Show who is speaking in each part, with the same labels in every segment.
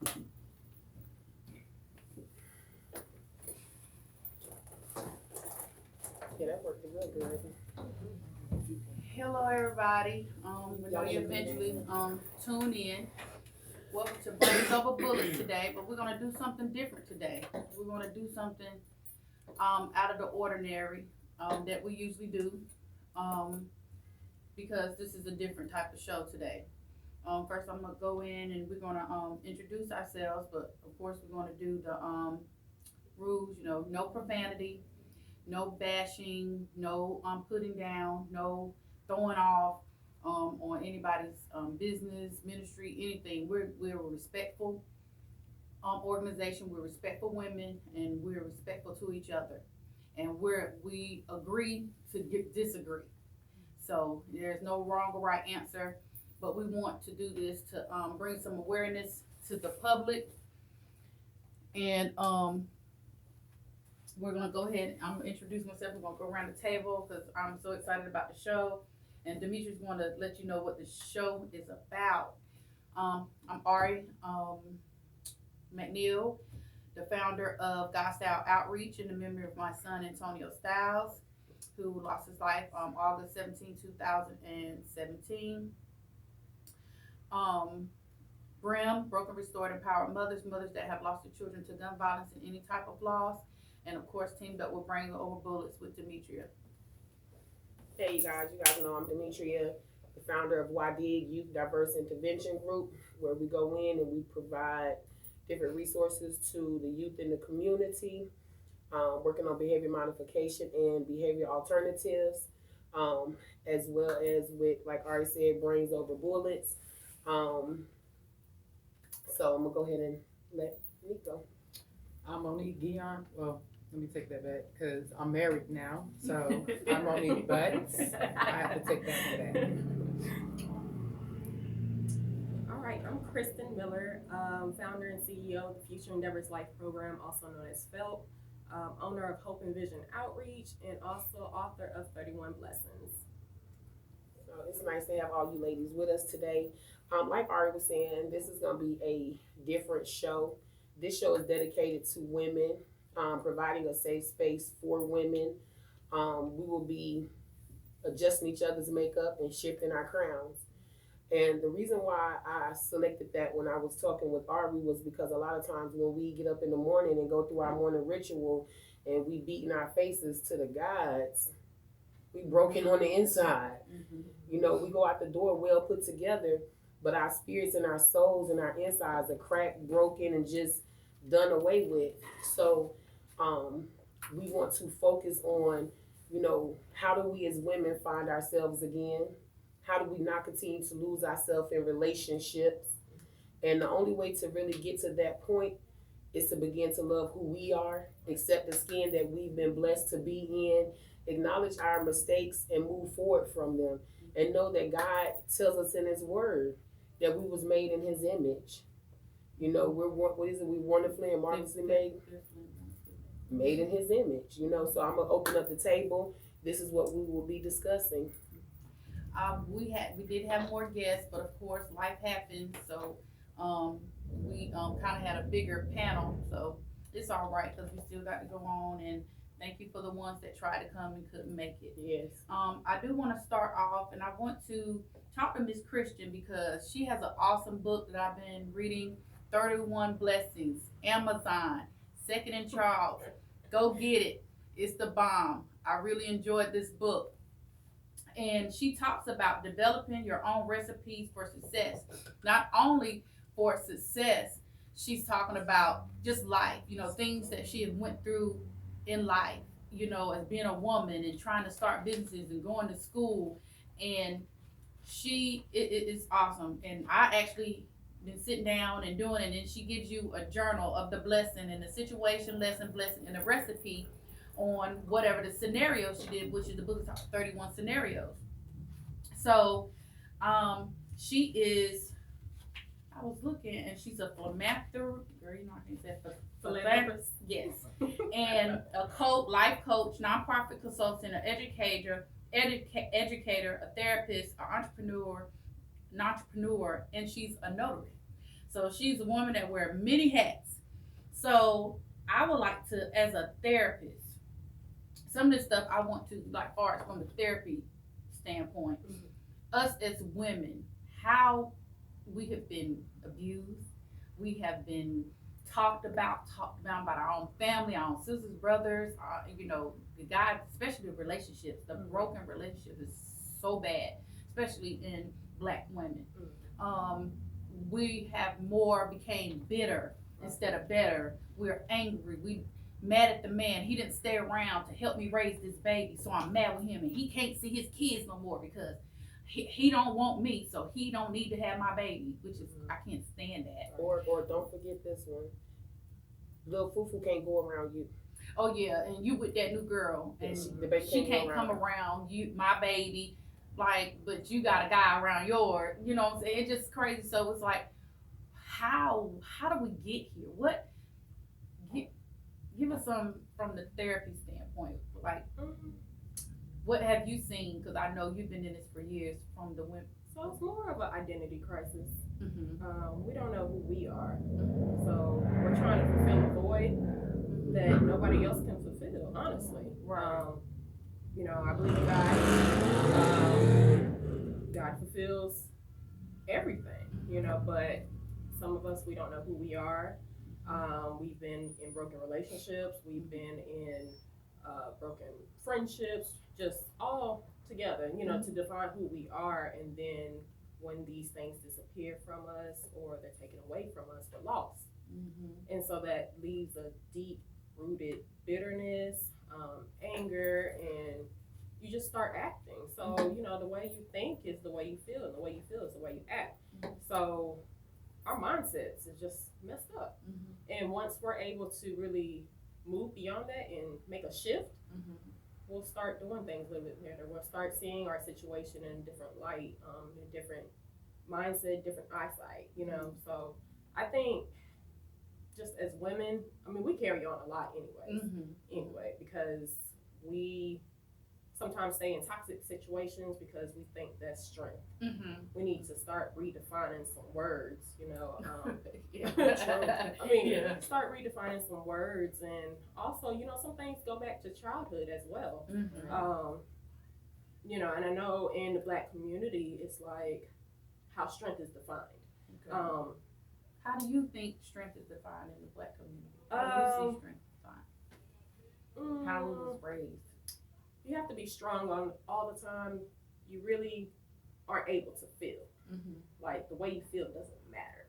Speaker 1: Yeah, that worked real good.
Speaker 2: Hello, everybody. We know you eventually tune in. Welcome to Brains Over Bullets today, but we're gonna do something different today. We're gonna do something out of the ordinary that we usually do um, because this is a different type of show today. First, I'm gonna go in and we're gonna introduce ourselves, but of course, we're gonna do the rules. You know, no profanity, no bashing, no putting down, no throwing off on anybody's business, ministry, anything. We're a respectful organization. We're respectful women, and we're respectful to each other. And we agree to disagree. So there's no wrong or right answer, but we want to do this to bring some awareness to the public. And we're gonna go ahead. I'm gonna introduce myself. We're gonna go around the table because I'm so excited about the show. And Demetrius going to let you know what the show is about. I'm Ari McNeil, the founder of God Style Outreach, and the memory of my son Antonio Styles, who lost his life August 17, 2017. BREM, Broken Restored Empowered Mothers, mothers that have lost their children to gun violence and any type of loss. And of course, teamed up with Brain Over Bullets with Demetria.
Speaker 1: Hey, you guys know I'm Demetria, the founder of YDIG Youth Diverse Intervention Group, where we go in and we provide different resources to the youth in the community, working on behavior modification and behavior alternatives, as well as with, like Ari said, Brains Over Bullets. So I'm gonna go ahead and let Monique go.
Speaker 3: I'm Monique Guillaume. Well, let me take that back because I'm married now. So I'm Monique, but I have to take that one back.
Speaker 4: All right, I'm Christen Miller, founder and CEO of the Future Endeavors Life Program, also known as FELP, owner of Hope and Vision Outreach, and also author of 31 Blessings.
Speaker 1: So it's nice to have all you ladies with us today. Like Ari was saying, this is going to be a different show. This show is dedicated to women, providing a safe space for women. We will be adjusting each other's makeup and shifting our crowns. And the reason why I selected that when I was talking with Ari was because a lot of times when we get up in the morning and go through our morning ritual and we beating our faces to the gods, we broken on the inside. Mm-hmm. You know, we go out the door well put together, but our spirits and our souls and our insides are cracked, broken, and just done away with. So we want to focus on, you know, how do we as women find ourselves again? How do we not continue to lose ourselves in relationships? And the only way to really get to that point is to begin to love who we are, accept the skin that we've been blessed to be in, acknowledge our mistakes and move forward from them, and know that God tells us in His Word that we was made in His image. You know, we're we wonderfully and marvelously made in His image. You know, so I'm gonna open up the table. This is what we will be discussing.
Speaker 2: We did have more guests, but of course life happens, so we kind of had a bigger panel, so it's all right because we still got to go on. And thank you for the ones that tried to come and couldn't make it.
Speaker 1: Yes.
Speaker 2: I do want to start off, and I want to talk to Miss Christen because she has an awesome book that I've been reading, 31 Blessings, Amazon, Second and Charles. Go get it. It's the bomb. I really enjoyed this book. And she talks about developing your own recipes for success. Not only for success, she's talking about just life, you know, things that she had went through in life, you know, as being a woman and trying to start businesses and going to school. And it's awesome. And I actually been sitting down and doing it, and she gives you a journal of the blessing and the situation, lesson, blessing, and the recipe on whatever the scenario she did, which is the book is 31 scenarios. So she is, I was looking, and she's a philanthropist, girl, you know I can't say philanthropist, yes, and a life coach, nonprofit consultant, an educator, a therapist, an entrepreneur, and she's a notary. So she's a woman that wears many hats. So I would like to, as a therapist, some of the stuff I want to, like, far as from the therapy standpoint, us as women, how we have been abused, we have been talked about by our own family, our own sisters, brothers, the guys, especially the relationships, the broken relationships is so bad, especially in Black women. We have became bitter instead of better. We're angry. We mad at the man. He didn't stay around to help me raise this baby, so I'm mad with him, and he can't see his kids no more because he don't want me, so he don't need to have my baby, which is, I can't stand that.
Speaker 1: Or don't forget this one. Little Fufu can't go around you.
Speaker 2: Oh yeah, and you with that new girl, and she can't come around you, my baby, like, but you got a guy around yours, you know what I'm saying? It's just crazy. So it's like, how do we get here? Give us some from the therapy standpoint, like, what have you seen? Because I know you've been in this for years from the women.
Speaker 4: So it's more of an identity crisis.
Speaker 2: Mm-hmm.
Speaker 4: We don't know who we are. So we're trying to fulfill a void that nobody else can fulfill, honestly. I believe in God. God fulfills everything, but some of us, we don't know who we are. We've been in broken relationships. We've been in broken friendships, just all together, to define who we are. And then when these things disappear from us or they're taken away from us, we're lost. And so that leaves a deep-rooted bitterness, anger, and you just start acting. So, the way you think is the way you feel, and the way you feel is the way you act. So our mindsets is just messed up. And once we're able to really move beyond that and make a shift, we'll start doing things a little bit better. We'll start seeing our situation in a different light, in a different mindset, different eyesight, So I think just as women, we carry on a lot anyway, because we sometimes stay in toxic situations because we think that's strength. We need to start redefining some words, start redefining some words, and also, some things go back to childhood as well. And I know in the Black community, it's like how strength is defined.
Speaker 2: How do you think strength is defined in the Black community? How do you see strength defined? How it was raised?
Speaker 4: You have to be strong all the time. You really aren't able to feel. Like, the way you feel doesn't matter.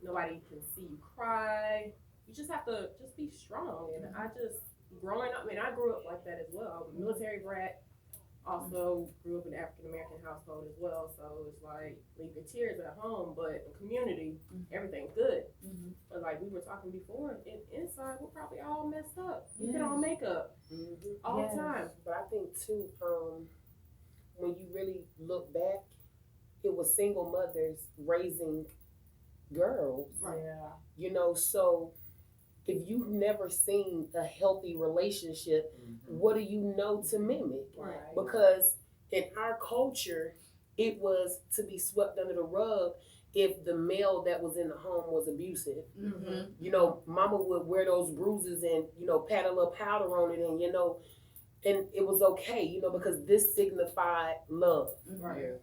Speaker 4: Nobody can see you cry. You just have to just be strong. And growing up, I grew up like that as well. I'm a military brat. Also grew up in an African-American household as well. So it's like, leave your tears at home, but in community, everything's good. But like we were talking before, inside, we're probably all messed up. We put on makeup all the time.
Speaker 1: But I think too, when you really look back, it was single mothers raising girls. So if you've never seen a healthy relationship, what do you know to mimic? Because in our culture, it was to be swept under the rug if the male that was in the home was abusive. Mama would wear those bruises and, pat a little powder on it, and, and it was okay, because this signified love. And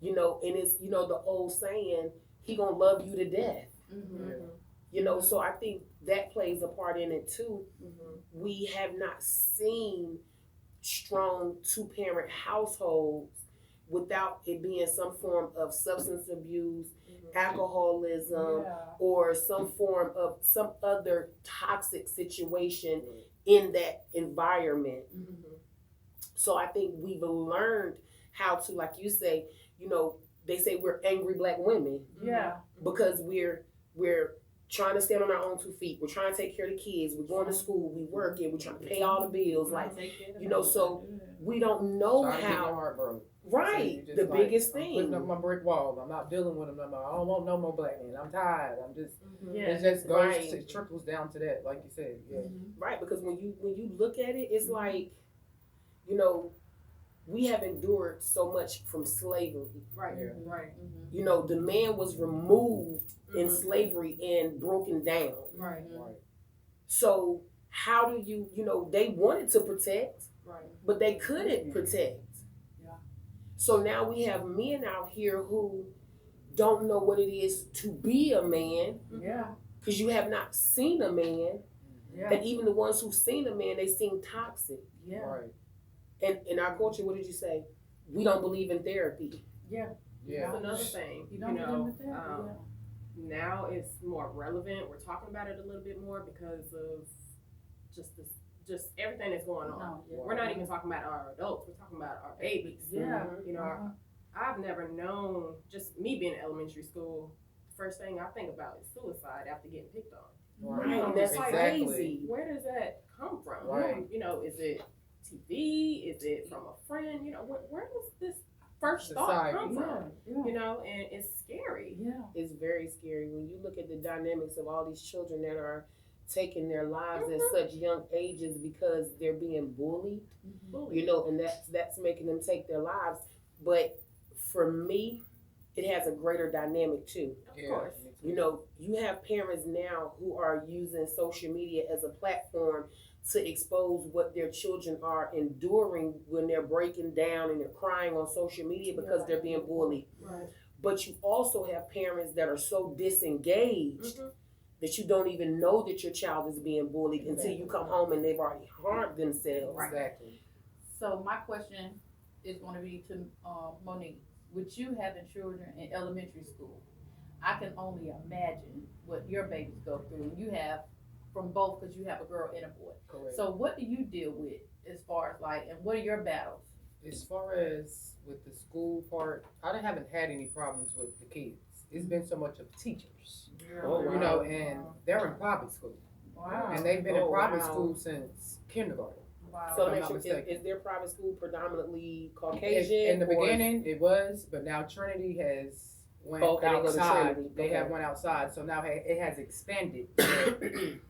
Speaker 1: it's, the old saying, he gonna love you to death. So I think that plays a part in it too. We have not seen strong two-parent households without it being some form of substance abuse, alcoholism, or some form of some other toxic situation in that environment. So I think we've learned how to, like you say, they say we're angry Black women. Because we're trying to stand on our own 2 feet. We're trying to take care of the kids. We're going to school. We working. We're trying to pay all the bills. So we don't know how. Right. The biggest thing.
Speaker 3: I'm putting up my brick wall. I'm not dealing with them no more. I don't want no more Black men. I'm tired. I'm just. It just goes. It trickles down to that, like you said.
Speaker 1: Right. Because when you look at it, it's like, we have endured so much from slavery.
Speaker 4: Right.
Speaker 3: Yeah.
Speaker 4: Right.
Speaker 1: You know, the man was removed in
Speaker 4: Mhm.
Speaker 1: slavery and broken down.
Speaker 4: Right.
Speaker 3: Right.
Speaker 1: So how do you, you know, they wanted to protect,
Speaker 4: Right.
Speaker 1: but they couldn't protect.
Speaker 2: Yeah.
Speaker 1: So now we have men out here who don't know what it is to be a man
Speaker 2: Yeah.
Speaker 1: because you have not seen a man.
Speaker 2: Yeah.
Speaker 1: And even the ones who've seen a man, they seem toxic.
Speaker 2: Yeah.
Speaker 3: Right.
Speaker 1: And in our culture, what did you say? We don't believe in therapy.
Speaker 2: Yeah.
Speaker 3: Yeah.
Speaker 4: That's another thing.
Speaker 2: You don't get
Speaker 4: know,
Speaker 2: into that.
Speaker 4: now it's more relevant. We're talking about it a little bit more because of just everything that's going on.
Speaker 2: No, yeah.
Speaker 4: We're not even talking about our adults. We're talking about our babies.
Speaker 2: Yeah.
Speaker 4: You know,
Speaker 2: Uh-huh.
Speaker 4: I've never known, just me being in elementary school, first thing I think about is suicide after getting picked on.
Speaker 1: Right.
Speaker 4: Um,
Speaker 1: That's
Speaker 3: Exactly.
Speaker 1: crazy.
Speaker 4: Where does that come from?
Speaker 3: Right.
Speaker 4: You know, is it TV? Is it from a friend? You know, where does this first thought
Speaker 3: Society.
Speaker 4: come
Speaker 2: Yeah.
Speaker 4: from?
Speaker 2: Yeah.
Speaker 4: You know, and it's scary.
Speaker 2: Yeah.
Speaker 1: It's very scary when you look at the dynamics of all these children that are taking their lives at
Speaker 4: Mhm.
Speaker 1: such young ages because they're being bullied,
Speaker 4: Bullied.
Speaker 1: you know, and that's making them take their lives. But for me, it has a greater dynamic too.
Speaker 4: Of
Speaker 3: Yeah.
Speaker 4: course.
Speaker 1: You know, you have parents now who are using social media as a platform to expose what their children are enduring when they're breaking down and they're crying on social media because they're being bullied.
Speaker 4: Right.
Speaker 1: But you also have parents that are so disengaged
Speaker 4: Mhm.
Speaker 1: that you don't even know that your child is being bullied until you come home and they've already harmed themselves.
Speaker 3: Exactly.
Speaker 2: So my question is going to be to Monique. With you having children in elementary school, I can only imagine what your babies go through. You have from both because you have a girl and a boy.
Speaker 3: Correct.
Speaker 2: So what do you deal with as far as like, and what are your battles?
Speaker 3: As far as with the school part, haven't had any problems with the kids. It's been so much of teachers,
Speaker 1: Oh,
Speaker 3: you
Speaker 1: wow.
Speaker 3: know, and they're in private school,
Speaker 2: Wow.
Speaker 3: and they've been
Speaker 1: Oh,
Speaker 3: in private
Speaker 1: wow.
Speaker 3: school since kindergarten.
Speaker 2: Wow.
Speaker 1: So
Speaker 3: I'm
Speaker 1: make
Speaker 3: not
Speaker 1: sure,
Speaker 3: mistaken.
Speaker 1: is their private school predominantly Caucasian?
Speaker 3: In the
Speaker 1: or-
Speaker 3: beginning, it was, but now Trinity has went
Speaker 1: Okay, they go to
Speaker 3: outside.
Speaker 1: Trinity.
Speaker 3: They
Speaker 1: Okay.
Speaker 3: have went outside, so now it has expanded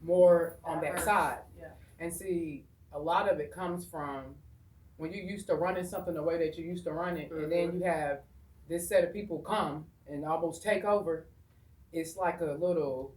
Speaker 3: more on that
Speaker 2: Diverse.
Speaker 3: side.
Speaker 2: Yeah.
Speaker 3: And see, a lot of it comes from when you used to running something the way that you used to run it, and then you have this set of people come and almost take over. It's like a little,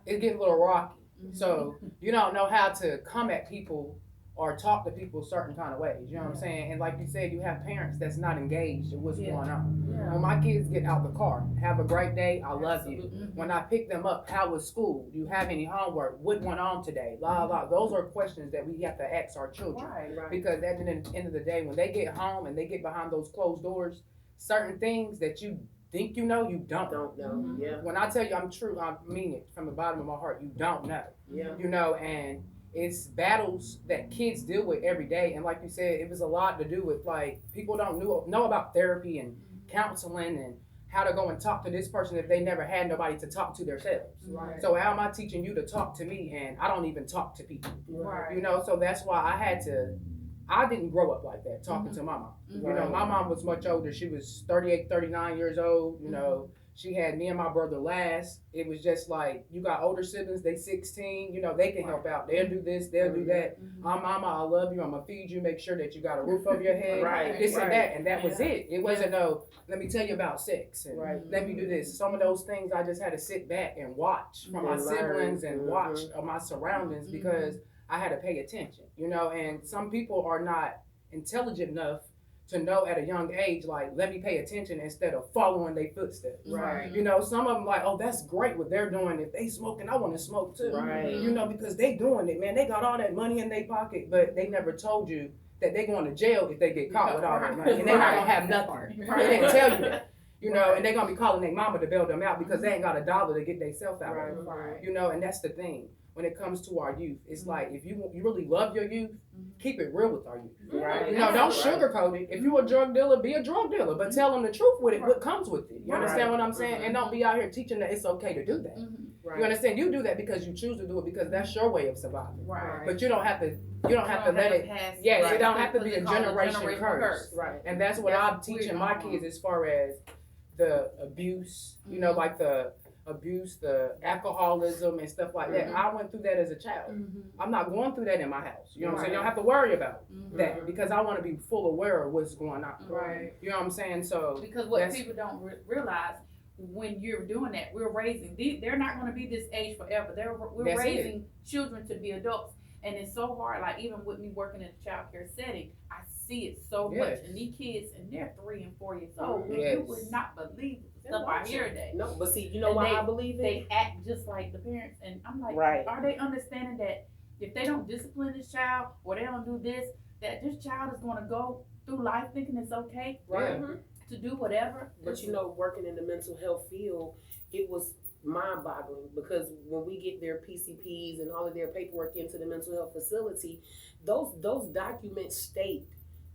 Speaker 3: it gets a little rocky.
Speaker 2: Mhm.
Speaker 3: So you don't know how to come at people or talk to people certain kind of ways. You know what I'm saying? And like you said, you have parents that's not engaged in what's
Speaker 2: Yeah.
Speaker 3: going on.
Speaker 2: Yeah.
Speaker 3: When my kids get out the car, have a great day, I love you.
Speaker 2: Absolutely.
Speaker 3: When I pick them up, how was school? Do you have any homework? What went on today? La la. Those are questions that we have to ask our children.
Speaker 2: Right.
Speaker 1: Right.
Speaker 3: Because at the end of the day, when they get home and they get behind those closed doors, certain things that you think you know, you don't.
Speaker 1: Don't know.
Speaker 2: Mhm.
Speaker 1: Yeah.
Speaker 3: When I tell you I'm true, I mean it from the bottom of my heart. You don't know.
Speaker 1: Yeah.
Speaker 3: You know, and it's battles that kids deal with every day. And like you said, it was a lot to do with like people don't know about therapy and counseling and how to go and talk to this person if they never had nobody to talk to themselves.
Speaker 2: Right.
Speaker 3: So how am I teaching you to talk to me and I don't even talk to people?
Speaker 2: Right.
Speaker 3: You know, so that's why I didn't grow up like that, talking to my mom. You know,
Speaker 1: Right.
Speaker 3: my mom was much older. She was 38, 39 years old. You know, she had me and my brother last. It was just like, you got older siblings, they 16, you know, they can help out. They'll do this, they'll do that.
Speaker 2: Mhm.
Speaker 3: Mama, I love you. I'm going to feed you, make sure that you got a roof over your head.
Speaker 1: Right,
Speaker 3: This
Speaker 1: right.
Speaker 3: and that. And that was it. It wasn't no, let me tell you about sex. And
Speaker 1: Right.
Speaker 3: let me do this. Some of those things I just had to sit back and watch from my
Speaker 1: And learn.
Speaker 3: siblings and watch
Speaker 1: Mhm.
Speaker 3: my surroundings
Speaker 2: Mhm.
Speaker 3: because I had to pay attention, you know, and some people are not intelligent enough to know at a young age, like, let me pay attention instead of following their footsteps.
Speaker 1: Right.
Speaker 3: You know, some of them like, oh, that's great what they're doing. If they smoking, I want to smoke too.
Speaker 1: Right.
Speaker 3: You know, because they doing it, man. They got all that money in their pocket, but they never told you that they going to jail if they get caught with all that money. And they're not going to have nothing. They didn't tell you that. You know, and they're going to be calling their mama to bail them out because they ain't got $1 to get themselves out of it.
Speaker 1: Right.
Speaker 3: You know, and that's the thing. When it comes to our youth, it's like if you really love your youth, keep it real with our youth.
Speaker 1: Right.
Speaker 3: You know, don't
Speaker 1: Right.
Speaker 3: sugarcoat it. If you a drug dealer, be a drug dealer, but tell them the truth with it. What comes with it? You
Speaker 1: Right.
Speaker 3: understand what I'm saying? And don't be out here teaching that it's okay to do that.
Speaker 1: Right.
Speaker 3: You understand? You do that because you choose to do it because that's your way of surviving.
Speaker 2: Right.
Speaker 3: But you don't have to. You don't have to let it. Yes, it don't have to be a generation curse.
Speaker 1: Right.
Speaker 3: And that's what
Speaker 2: That's
Speaker 3: I'm teaching my
Speaker 2: weird.
Speaker 3: kids as far as the abuse. You know, like the abuse, the alcoholism and stuff like that. I went through that as a child. I'm not going through that in my house. You know what I'm saying? You don't have to worry about that because I want to be full aware of what's going on.
Speaker 4: Right.
Speaker 3: You know what I'm saying? So
Speaker 2: because what people don't realize, when you're doing that, we're raising. They're not going to be this age forever. We're raising children to be adults, and it's so hard. Like even with me working in a child care setting, I see it so much. And these kids, and they're 3 and 4 years old, and you would not believe the stuff I hear today.
Speaker 1: No, but see, you know why I believe it?
Speaker 2: They act just like the parents, and I'm like, are they understanding that if they don't discipline this child or they don't do this, that this child is going to go through life thinking it's okay to do whatever?
Speaker 1: But you know, working in the mental health field, it was mind-boggling because when we get their PCPs and all of their paperwork into the mental health facility, those documents state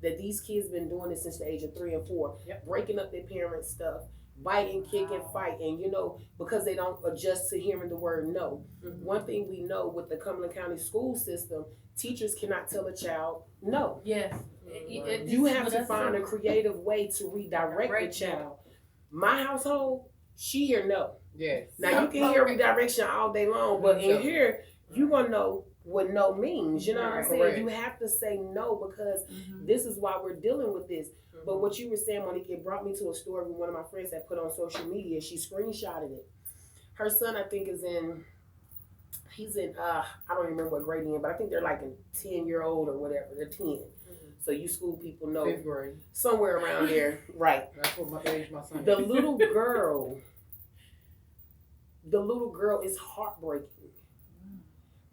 Speaker 1: that these kids been doing this since the age of 3 and 4, breaking up their parents' stuff, biting, kicking, fighting, you know, because they don't adjust to hearing the word no. One thing we know with the Cumberland County school system, teachers cannot tell a child no.
Speaker 2: Yes.
Speaker 1: You have to find a creative way to redirect the child. My household, she hear no.
Speaker 3: Yes.
Speaker 1: Now you can hear redirection all day long, but in here, you gonna know what no means. You know what I'm saying?
Speaker 3: Correct.
Speaker 1: You have to say no because this is why we're dealing with this. But what you were saying, Monique, it brought me to a story one of my friends had put on social media. She screenshotted it. Her son, I think, he's in I don't remember what grade he's in, but I think they're like a 10-year-old or whatever. They're 10. So you school people know.
Speaker 3: 5th grade.
Speaker 1: Somewhere around there. Right.
Speaker 3: That's what my son
Speaker 1: The little girl is heartbreaking.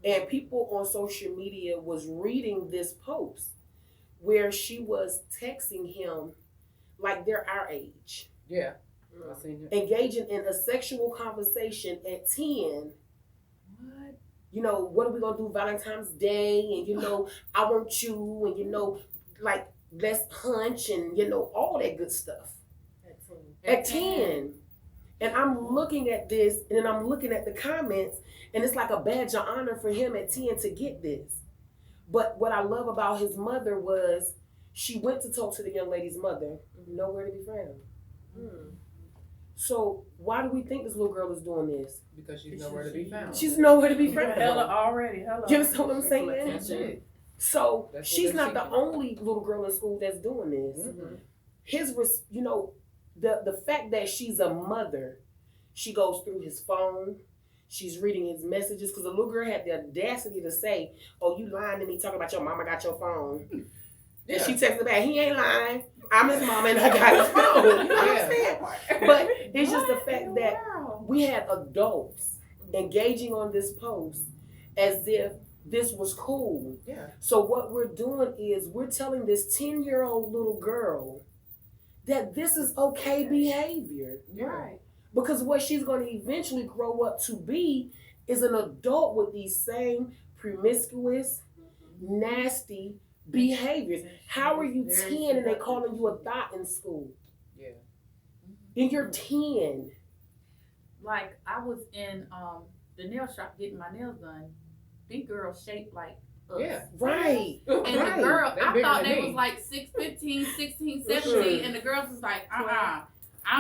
Speaker 1: And people on social media was reading this post where she was texting him like they're our age.
Speaker 3: Yeah. I seen it.
Speaker 1: Engaging in a sexual conversation at 10.
Speaker 2: What?
Speaker 1: You know, what are we gonna do Valentine's Day? And you know, I want you, and you know, like let's hunch and you know, all that good stuff. At 10. And I'm looking at this and then I'm looking at the comments and it's like a badge of honor for him at 10 to get this. But what I love about his mother was she went to talk to the young lady's mother, nowhere to be found. So why do we think this little girl is doing this?
Speaker 3: Because she's nowhere to be found.
Speaker 1: She's nowhere to be found.
Speaker 2: Hello already. Hello.
Speaker 1: You understand what I'm saying?
Speaker 3: That's it.
Speaker 1: So
Speaker 3: That's
Speaker 1: she's
Speaker 3: what
Speaker 1: not the only little girl in school that's doing this. You know, the fact that she's a mother, she goes through his phone, she's reading his messages, because the little girl had the audacity to say, "Oh, you lying to me, talking about your mama got your phone." Then she texted back, "He ain't lying. I'm his mama and I got his phone." You know what I'm saying? But it's just the fact that we had adults engaging on this post as if this was cool.
Speaker 3: Yeah.
Speaker 1: So what we're doing is we're telling this 10-year-old little girl that this is okay behavior.
Speaker 3: Right.
Speaker 1: Because what she's going to eventually grow up to be is an adult with these same promiscuous, nasty behaviors. How are you 10 and they calling you a thought in school?
Speaker 3: Yeah.
Speaker 1: And you're 10.
Speaker 2: Like I was in the nail shop getting my nails done. These girls shaped like us.
Speaker 3: Yeah.
Speaker 1: Right.
Speaker 2: And the girl,
Speaker 3: They're
Speaker 2: I
Speaker 3: bigger
Speaker 2: thought
Speaker 3: than
Speaker 2: they
Speaker 3: me.
Speaker 2: was like 6'15", 16, 17, and the girls was like, I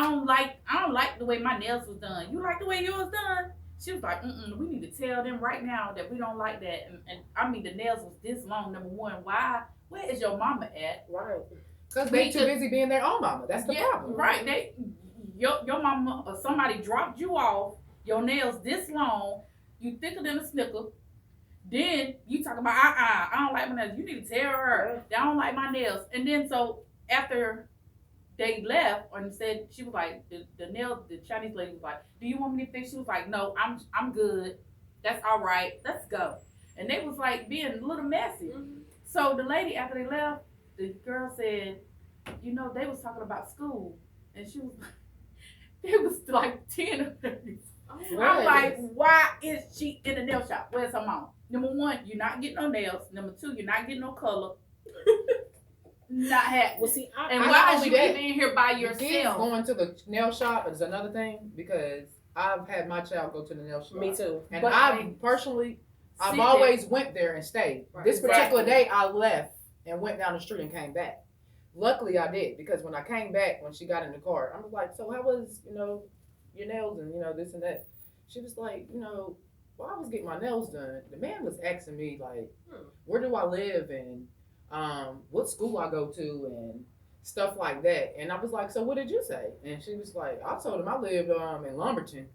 Speaker 2: don't like the way my nails was done. You like the way yours done? She was like, we need to tell them right now that we don't like that. And I mean, the nails was this long. Number one, why? Where is your mama at?
Speaker 1: Right.
Speaker 3: Because they too busy being their own mama. That's the problem.
Speaker 2: Right. Your mama or somebody dropped you off. Your nails this long. You thicker than a snicker. Then you talk about I don't like my nails. You need to tell her that I don't like my nails. And then so after they left and said, she was like, the Chinese lady was like, "Do you want me to fix?" She was like, "No, I'm good. That's all right. Let's go." And they was like being a little messy. So the lady, after they left, the girl said, "You know, they was talking about school," and she was it was like 10 of them. I'm like, why is she in the nail shop? Where's her mom? Number one, you're not getting no nails. Number two, you're not getting no color. Not happening.
Speaker 1: Well, see,
Speaker 2: and why is you even in here by
Speaker 3: Kids
Speaker 2: yourself?
Speaker 3: going to the nail shop is another thing because I've had my child go to the nail shop.
Speaker 1: Me too.
Speaker 3: And
Speaker 2: But
Speaker 3: I've always went there and stayed.
Speaker 4: Right.
Speaker 3: This particular day I left and went down the street and came back. Luckily I did because when I came back, when she got in the car, I was like, "So how was, your nails and, this and that. She was like, while I was getting my nails done, the man was asking me, like, where do I live and what school I go to and stuff like that. And I was like, so what did you say? And she was like, I told him I live in Lumberton,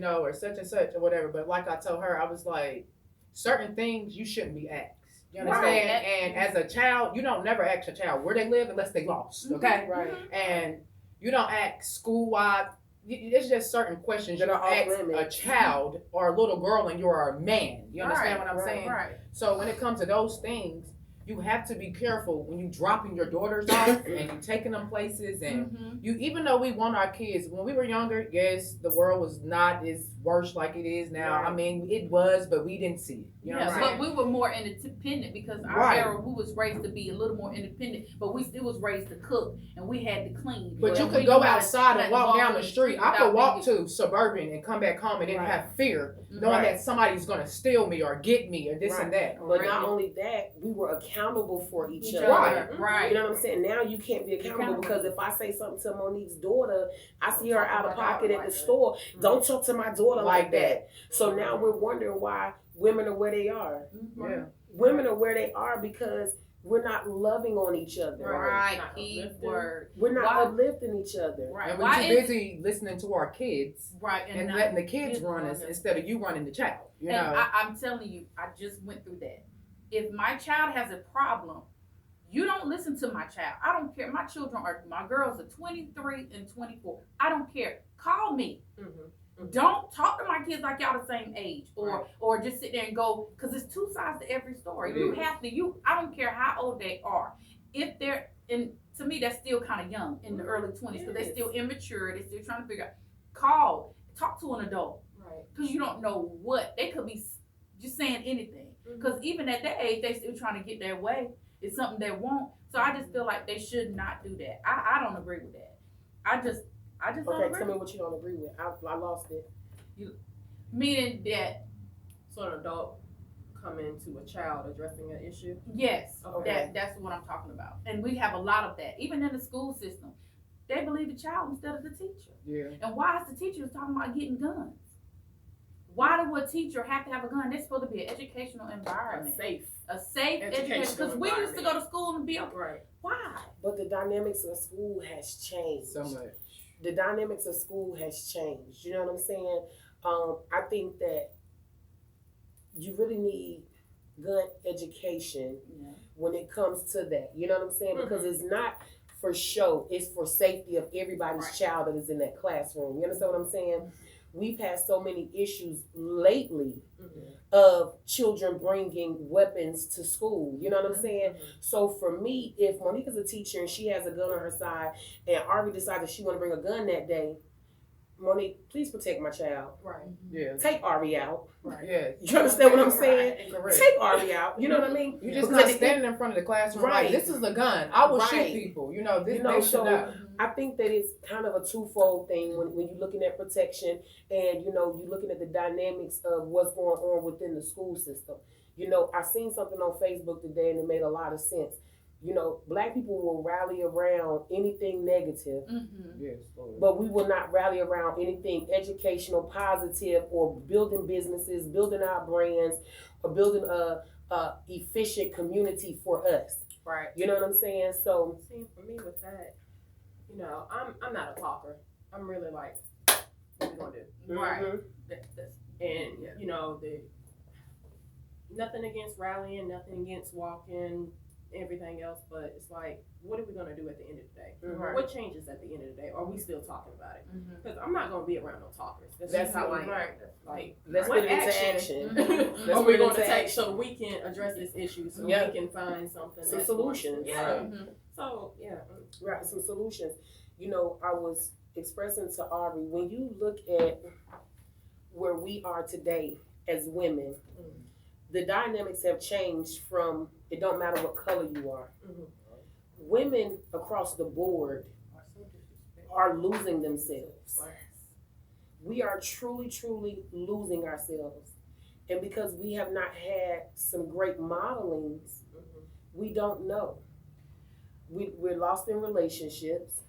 Speaker 3: or such and such or whatever. But like I told her, I was like, certain things you shouldn't be asked. You understand?
Speaker 2: Right.
Speaker 3: And as a child, you don't never ask a child where they live unless they lost, okay?
Speaker 1: Right.
Speaker 3: And you don't ask school-wide. It's just certain questions you don't ask a child or a little girl and you're a man. You understand what I'm saying?
Speaker 2: Right.
Speaker 3: So when it comes to those things, you have to be careful when you dropping your daughters off and you taking them places. And you, even though we want our kids, when we were younger, yes, the world was not as worse like it is now.
Speaker 1: Right.
Speaker 3: I mean, it was, but we didn't see it. You know what I'm saying?
Speaker 2: But we were more independent because our era, we was raised to be a little more independent, but we still was raised to cook and we had to clean.
Speaker 3: But you could go outside and walk down the street. I could walk to Suburban and come back home and didn't have fear, knowing that somebody's going to steal me or get me or this and that.
Speaker 1: But not only that, we were accountable for each other.
Speaker 3: Right.
Speaker 1: You know what I'm saying? Now you can't be accountable because if I say something to Monique's daughter, I see her out of pocket at the store. Don't talk to my daughter like that. So now we're wondering why women are where they are.
Speaker 3: Yeah.
Speaker 1: Women are where they are because we're not loving on each other.
Speaker 2: Right. Key word.
Speaker 1: We're not uplifting each other.
Speaker 2: Right.
Speaker 3: And we're too busy listening to our kids.
Speaker 2: Right.
Speaker 3: And letting the kids run us instead of you running the child. You know?
Speaker 2: I'm telling you, I just went through that. If my child has a problem, you don't listen to my child. I don't care. My girls are 23 and 24. I don't care. Call me. Don't talk to my kids like y'all the same age, or just sit there and go, because it's two sides to every story. You have to. I don't care how old they are. If they're to me, that's still kind of young in the early 20s because they're still immature. They're still trying to figure out. Talk to an adult, because you don't know what they could be just saying anything. Because even at that age, they still trying to get their way. It's something they want. So I just feel like they should not do that. I don't agree with that. I just don't agree.
Speaker 1: Tell me what you don't agree with. I lost it.
Speaker 2: Meaning that,
Speaker 4: so an adult coming to a child addressing an issue.
Speaker 2: yes,
Speaker 1: Okay.
Speaker 2: that's what I'm talking about. And we have a lot of that. Even in the school system, they believe the child instead of the teacher.
Speaker 3: Yeah.
Speaker 2: And why is the teacher talking about getting guns? Why do a teacher have to have a gun? They're supposed to be an educational environment. A safe education. Because we used to go to school and be
Speaker 4: right.
Speaker 2: Why?
Speaker 1: But the dynamics of school has changed.
Speaker 3: So much.
Speaker 1: The dynamics of school has changed. You know what I'm saying? I think that you really need gun education when it comes to that. You know what I'm saying? Because it's not for show. It's for safety of everybody's child that is in that classroom. You understand what I'm saying? We've had so many issues lately of children bringing weapons to school. You know what I'm saying? So for me, if Monique is a teacher and she has a gun on her side and Arby decides that she want to bring a gun that day, Monique, please protect my child.
Speaker 4: Right.
Speaker 3: Yeah.
Speaker 1: Take Arby out.
Speaker 4: Right.
Speaker 3: Yeah.
Speaker 1: You understand what I'm saying?
Speaker 3: Correct.
Speaker 1: Take Arby out. You know what I mean?
Speaker 3: You just
Speaker 1: Because
Speaker 3: not standing in front of the classroom
Speaker 1: Right.
Speaker 3: like, this is a gun. I will shoot
Speaker 1: Right.
Speaker 3: people. You know, this
Speaker 1: You know,
Speaker 3: they should
Speaker 1: so
Speaker 3: know.
Speaker 1: I think that it's kind of a twofold thing when you're looking at protection and, you're looking at the dynamics of what's going on within the school system. I seen something on Facebook today and it made a lot of sense. Black people will rally around anything negative,
Speaker 3: Yes,
Speaker 1: but we will not rally around anything educational, positive, or building businesses, building our brands, or building a efficient community for us.
Speaker 2: Right.
Speaker 1: You know what I'm saying? So,
Speaker 4: See, for me with that, I'm not a talker. I'm really like, what we gonna do?
Speaker 2: Right.
Speaker 4: And nothing against rallying, nothing against walking, everything else, but it's like, what are we gonna do at the end of the day?
Speaker 2: Right.
Speaker 4: What changes at the end of the day? Are we still talking about it? Because I'm not gonna be around no talkers. That's
Speaker 1: That's
Speaker 4: just how I am.
Speaker 2: right.
Speaker 4: Like,
Speaker 1: let's
Speaker 4: what
Speaker 1: put it into action.
Speaker 4: are
Speaker 1: Let's
Speaker 4: we
Speaker 1: put it
Speaker 4: going
Speaker 1: into
Speaker 4: to take
Speaker 1: action.
Speaker 4: so we can address this issue, so
Speaker 1: Yeah.
Speaker 4: we can find something
Speaker 1: Some
Speaker 4: that's
Speaker 1: solutions.
Speaker 4: Yeah. So yeah.
Speaker 1: Right, some solutions. I was expressing to Aubrey, when you look at where we are today as women, the dynamics have changed from, it don't matter what color you are. Women across the board are losing themselves. We are truly, truly losing ourselves. And because we have not had some great modelings, we don't know. We're lost in relationships.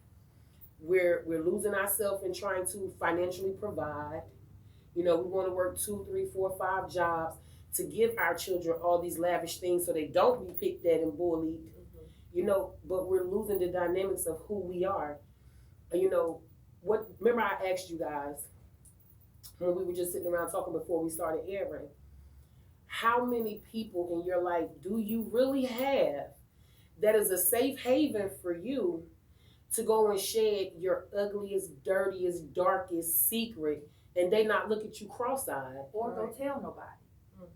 Speaker 1: we're losing ourselves in trying to financially provide. You know, we want to work 2, 3, 4, 5 jobs to give our children all these lavish things so they don't be picked at and bullied. You know, but we're losing the dynamics of who we are. You know, remember I asked you guys when we were just sitting around talking before we started airing, how many people in your life do you really have that is a safe haven for you to go and shed your ugliest, dirtiest, darkest secret, and they not look at you cross-eyed?
Speaker 2: Or go tell nobody.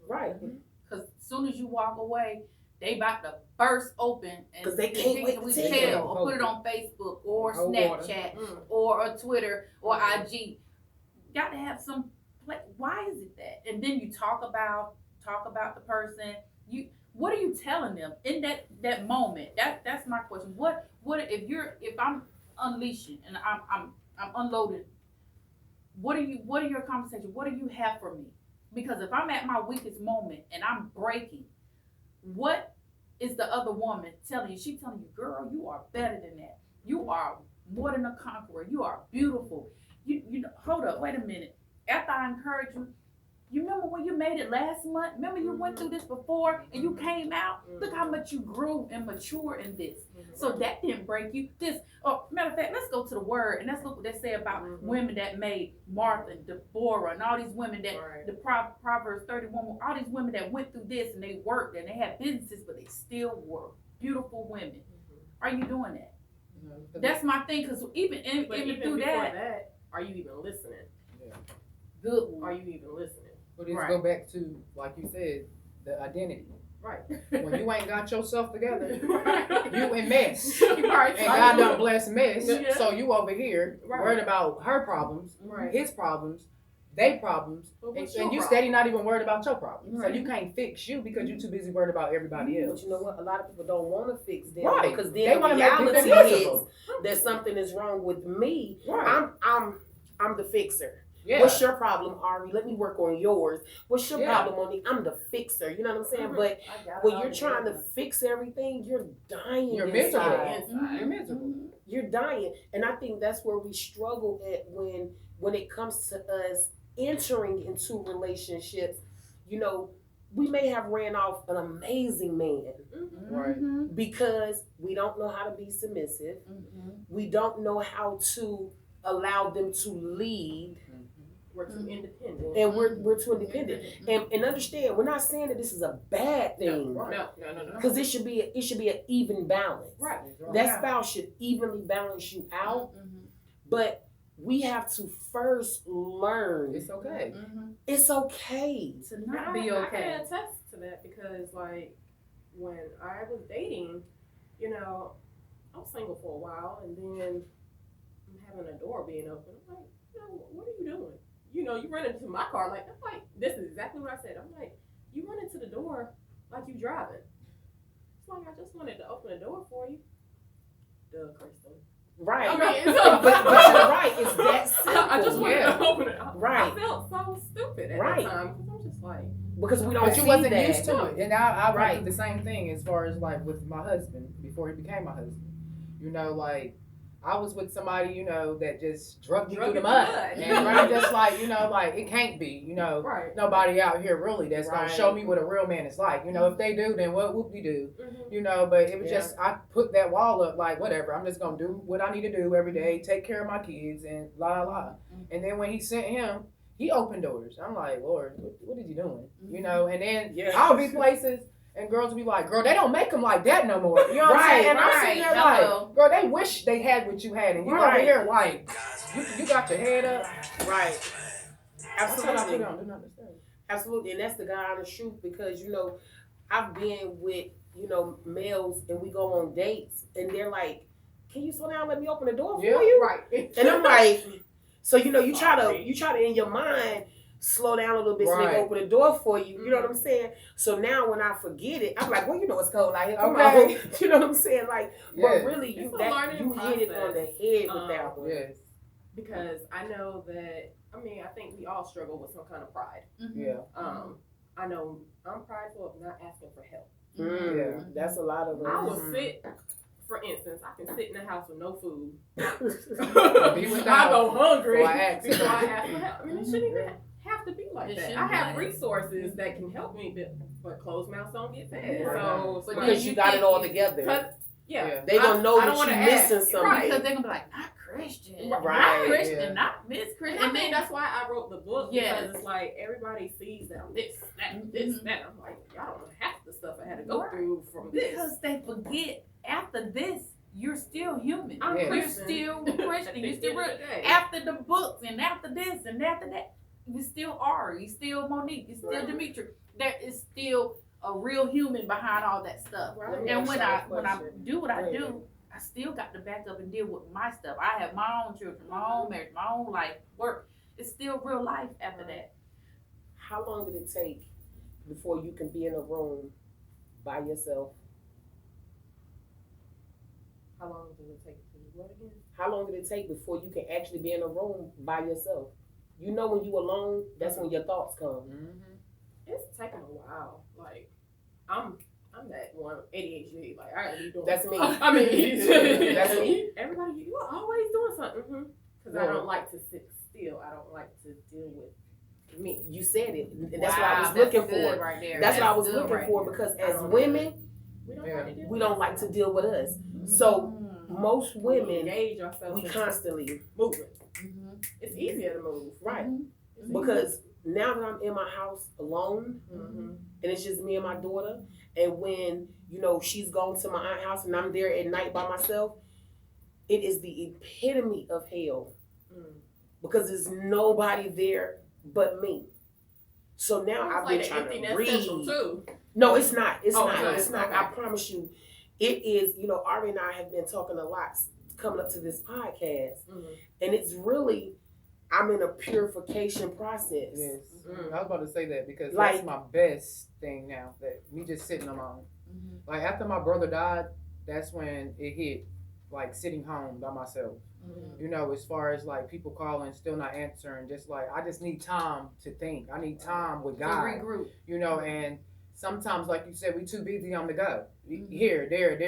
Speaker 1: Right.
Speaker 2: Because as soon as you walk away, they about to burst open and
Speaker 1: 'Cause they can't wait to tell.
Speaker 2: or put it on Facebook or
Speaker 3: Cold
Speaker 2: Snapchat or Twitter or IG. Got to have some. Why is it that? And then you talk about the person. What are you telling them in that moment? That's my question. What if I'm unleashing and I'm unloading? What are your conversations? What do you have for me? Because if I'm at my weakest moment and I'm breaking, what is the other woman telling you? She's telling you, girl, you are better than that. You are more than a conqueror. You are beautiful. You know, hold up, wait a minute. After I encourage you, you remember when you made it last month? Remember you went through this before and you came out? Look how much you grew and matured in this. So that didn't break you. Matter of fact, let's go to the word and let's look what they say about women that made Martha and Deborah and all these women that the Proverbs 31, all these women that went through this and they worked and they had businesses, but they still were beautiful women. Are you doing that? That's my thing, because even through that,
Speaker 4: are you even listening?
Speaker 2: good.
Speaker 4: Are you even listening?
Speaker 3: But it's go back to, like you said, the identity. Right. When you ain't got yourself together, you in mess.
Speaker 4: Right.
Speaker 3: And God don't bless mess.
Speaker 4: Yeah.
Speaker 3: So you over here worried about her problems, his problems, they problems, and you steady not even worried about your problems. So you can't fix you because you're too busy worried about everybody else.
Speaker 1: But you know what? A lot of people don't want to fix them because
Speaker 3: They
Speaker 1: then
Speaker 3: want to
Speaker 1: reality
Speaker 3: make
Speaker 1: is that something is wrong with me.
Speaker 3: Right.
Speaker 1: I'm the fixer.
Speaker 3: Yeah.
Speaker 1: What's your problem, Ari? Let me work on yours. What's your problem, Monique? I'm the fixer. You know what I'm saying? But when you're trying to fix everything, you're dying.
Speaker 3: You're
Speaker 1: inside.
Speaker 3: miserable. You're miserable.
Speaker 1: You're dying. And I think that's where we struggle at when it comes to us entering into relationships. You know, we may have ran off an amazing man.
Speaker 3: Right.
Speaker 1: Because we don't know how to be submissive. We don't know how to allow them to lead.
Speaker 4: We're too independent.
Speaker 1: And we're too independent. And understand, we're not saying that this is a bad thing.
Speaker 4: No.
Speaker 1: Because it should be an even balance.
Speaker 4: Right.
Speaker 1: That spouse should evenly balance you out. But we have to first learn.
Speaker 3: It's okay.
Speaker 1: It's okay
Speaker 2: to not be okay.
Speaker 4: I can attest to that because, like, when I was dating, you know, I was single for a while, and then I'm having a door being open. I'm like, you know, what are you doing? You know, you run into my car I'm like, this is exactly what I said. I'm like, you run into the door like you driving. It's like, I just wanted to open the door for you. Duh, Christen.
Speaker 1: Right.
Speaker 4: I mean,
Speaker 1: but you're right. It's that simple.
Speaker 4: I just wanted to open it.
Speaker 1: Right.
Speaker 4: I felt so stupid at that time because I'm just like,
Speaker 1: because we don't.
Speaker 3: But you
Speaker 1: see
Speaker 3: wasn't
Speaker 1: that.
Speaker 3: used to it, and I went through the same thing as far as like with my husband before he became my husband. You know, like I was with somebody, you know, that just drug me through the mud, and I'm just like, you know, like it can't be, you know, nobody out here really that's gonna show me what a real man is like. You know, if they do, then what would we do? You know, but it was just I put that wall up, like whatever. I'm just gonna do what I need to do every day, take care of my kids, and la la la. And then when he sent him, he opened doors. I'm like, Lord, what is he doing? You know, and then I'll be places. And girls will be like, girl, they don't make them like that no more. You know what I'm saying? And I'm sitting there like, girl, they wish they had what you had. And you over here like, you got your head up.
Speaker 1: Right. Absolutely.
Speaker 3: I do not understand.
Speaker 1: Absolutely. And that's the God honest truth because, you know, I've been with, you know, males and we go on dates and they're like, can you slow down and let me open the door for you?
Speaker 4: Right.
Speaker 1: And I'm like, so, you know, you try to in your mind slow down a little bit so they can open the door for you. You know what I'm saying? So now when I forget it, I'm like, well, you know it's cold out here. Come on. You know what I'm saying? Like, but really, you hit it on the head with that one.
Speaker 3: Yes.
Speaker 4: Because I know that, I think we all struggle with some kind of pride.
Speaker 3: Yeah.
Speaker 4: I know I'm prideful of not asking for help.
Speaker 1: That's a lot of us.
Speaker 4: I will sit for instance, I can sit in the house with no food.
Speaker 3: Be with the
Speaker 4: I
Speaker 3: house
Speaker 4: go hungry
Speaker 3: before I ask.
Speaker 4: before I ask for help. I mean, it shouldn't even have to be like
Speaker 2: It
Speaker 4: that.
Speaker 2: shouldn't
Speaker 4: I
Speaker 2: be
Speaker 4: have
Speaker 2: like that.
Speaker 4: resources that can help me, but closed mouths don't get fed.
Speaker 3: Right.
Speaker 4: So,
Speaker 2: But
Speaker 1: Because you got it all together.
Speaker 4: yeah,
Speaker 1: They gonna know
Speaker 4: I
Speaker 1: that
Speaker 4: don't wanna
Speaker 1: you
Speaker 4: ask.
Speaker 1: missing something.
Speaker 4: Right.
Speaker 2: Because they're gonna be like, not Christian,
Speaker 1: Right,
Speaker 2: not Christian,
Speaker 3: yeah.
Speaker 2: not Miss Christian.
Speaker 4: And I think that's why I wrote the book,
Speaker 2: Yes.
Speaker 4: because it's like everybody sees that I'm this, that. I'm like, y'all don't know half the stuff I had to go
Speaker 2: Right.
Speaker 4: through from this.
Speaker 2: because they forget after this, you're still human.
Speaker 4: I'm
Speaker 3: Yeah.
Speaker 2: You're
Speaker 4: Christian.
Speaker 2: still Christian. You're
Speaker 4: At the
Speaker 2: still
Speaker 4: end of the day.
Speaker 2: after the books and after this and after that. You still are. You still Monique. You still
Speaker 4: Right.
Speaker 2: Dimitri. There is still a real human behind all that stuff.
Speaker 4: Right.
Speaker 2: And when I
Speaker 1: Question.
Speaker 2: do what I
Speaker 1: Right.
Speaker 2: do, I still got to back up and deal with my stuff. I have my own children, my own marriage, my own life, work. It's still real life after that.
Speaker 1: How long did it take before you can be in a room by yourself?
Speaker 4: How long does it take to do what again?
Speaker 1: How long did it take before you can actually be in a room by yourself? You know, when you alone, that's when your thoughts come.
Speaker 3: Mhm.
Speaker 4: It's taken a while. Like, I'm that one ADHD. Like, I gotta be doing.
Speaker 1: That's me.
Speaker 4: I mean,
Speaker 1: That's me.
Speaker 4: Everybody, you are always doing something. Because I
Speaker 1: Yeah.
Speaker 4: don't like to sit still. I don't like to deal with me.
Speaker 1: You said it. And that's what I was
Speaker 2: Wow,
Speaker 1: looking
Speaker 2: that's good
Speaker 1: for.
Speaker 2: right there.
Speaker 1: That's what I was
Speaker 2: good
Speaker 1: looking
Speaker 2: right
Speaker 1: for
Speaker 2: there.
Speaker 1: because
Speaker 4: I
Speaker 1: as
Speaker 4: don't
Speaker 1: women,
Speaker 4: We don't
Speaker 3: Yeah.
Speaker 4: like to deal
Speaker 1: we
Speaker 4: with
Speaker 1: don't like to deal with us. So
Speaker 2: Mm.
Speaker 1: most
Speaker 4: We
Speaker 1: women,
Speaker 4: engage ourselves
Speaker 1: we
Speaker 4: in
Speaker 1: constantly,
Speaker 4: movement.
Speaker 2: Mhm.
Speaker 4: It's easier to move.
Speaker 1: right?
Speaker 2: Mhm.
Speaker 4: It's
Speaker 1: Because now that I'm in my house alone,
Speaker 4: Mm-hmm.
Speaker 1: and it's just me and my daughter, and when she's gone to my aunt's house and I'm there at night by myself, it is the epitome of hell because there's nobody there but me. So now I've been trying to read.
Speaker 4: Too.
Speaker 1: No, it's not. It's
Speaker 4: Oh,
Speaker 1: not.
Speaker 4: it's not.
Speaker 1: It's not.
Speaker 4: Okay.
Speaker 1: I promise you, it is. Ari and I have been talking a lot coming up to this podcast, and it's really, I'm in a purification process.
Speaker 3: Yes.
Speaker 4: Mm.
Speaker 3: I was about to say that because
Speaker 1: Like-
Speaker 3: that's my best thing now. That me just sitting alone.
Speaker 2: Mhm.
Speaker 3: Like after my brother died, that's when it hit. Like sitting home by myself.
Speaker 2: Mhm.
Speaker 3: As far as like people calling, still not answering. Just like I just need time to think. I need time with
Speaker 2: To
Speaker 3: God.
Speaker 2: regroup.
Speaker 3: And sometimes, like you said, we too busy on the go.
Speaker 2: Mhm.
Speaker 3: Here, there.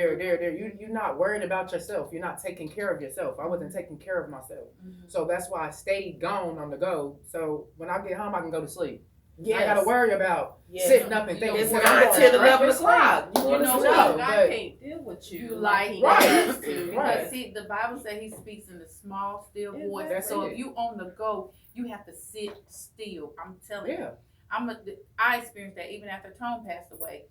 Speaker 3: You're not worried about yourself. You're not taking care of yourself. I wasn't taking care of myself.
Speaker 2: Mhm.
Speaker 3: So that's why I stayed gone on the go. So when I get home, I can go to sleep.
Speaker 1: Yes.
Speaker 3: I gotta worry about
Speaker 1: Yes.
Speaker 3: sitting up and thinking.
Speaker 1: It's
Speaker 3: "Well,
Speaker 1: 9,
Speaker 3: I'm
Speaker 1: 10,
Speaker 3: going
Speaker 1: 11
Speaker 3: to sleep."
Speaker 1: o'clock. You
Speaker 2: You
Speaker 1: want
Speaker 2: know
Speaker 1: to
Speaker 2: what?
Speaker 1: know.
Speaker 4: God
Speaker 3: but-
Speaker 4: can't deal with you
Speaker 2: You like
Speaker 4: he
Speaker 3: Right.
Speaker 4: used to.
Speaker 2: Because
Speaker 3: Right.
Speaker 2: see, the Bible says he speaks in the small, still
Speaker 4: Exactly.
Speaker 2: voice.
Speaker 3: That's
Speaker 2: So
Speaker 3: it.
Speaker 2: if you on the go, you have to sit still. I'm telling you.
Speaker 3: Yeah.
Speaker 2: I experienced that even after Tone passed away.